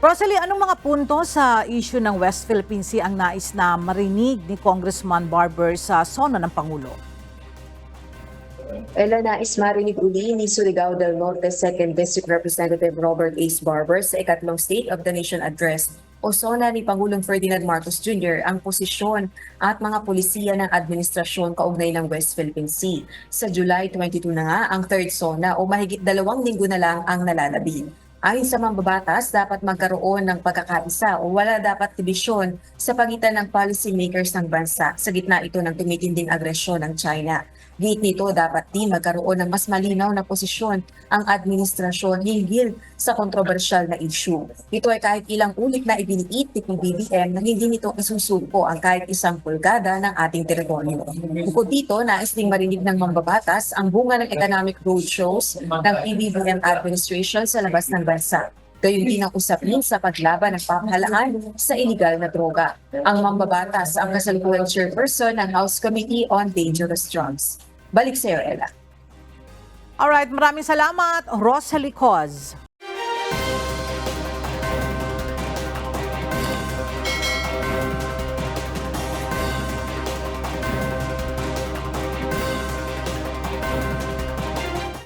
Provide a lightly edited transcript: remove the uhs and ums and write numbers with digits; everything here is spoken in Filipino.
Rosalie, anong mga punto sa issue ng West Philippine Sea ang nais na marinig ni Congressman Barber sa SONA ng Pangulo? Nais marinig uli ni Surigao del Norte 2nd District Representative Robert Ace Barber sa ikatlong State of the Nation Address o SONA ni Pangulong Ferdinand Marcos Jr. ang posisyon at mga polisiya ng administrasyon kaugnay ng West Philippine Sea. Sa July 22 na nga ang third SONA o mahigit 2 linggo na lang ang nalalabing. Ayon sa mambabatas, dapat magkaroon ng pagkakaisa o wala dapat dibisyon sa pagitan ng policymakers ng bansa sa gitna ito ng tumitinding agresyon ng China. Gate nito, dapat din magkaroon ng mas malinaw na posisyon ang administrasyon hinggil sa kontrobersyal na issue. Ito ay kahit ilang ulit na ibiniitik ng BBM na hindi nito isusuko ang kahit isang pulgada ng ating teritoryo. Bukod dito, nais ding marinig ng mambabatas ang bunga ng economic roadshows ng PBBM administration sa labas ng bansa. Gayun din ang usapin sa paglaban ng pamahalaan sa iligal na droga. Ang mambabatas ang kasalukuyang chairperson ng House Committee on Dangerous Drugs. Balik sa iyo, Ella. Alright, maraming salamat, Rosalie Coz.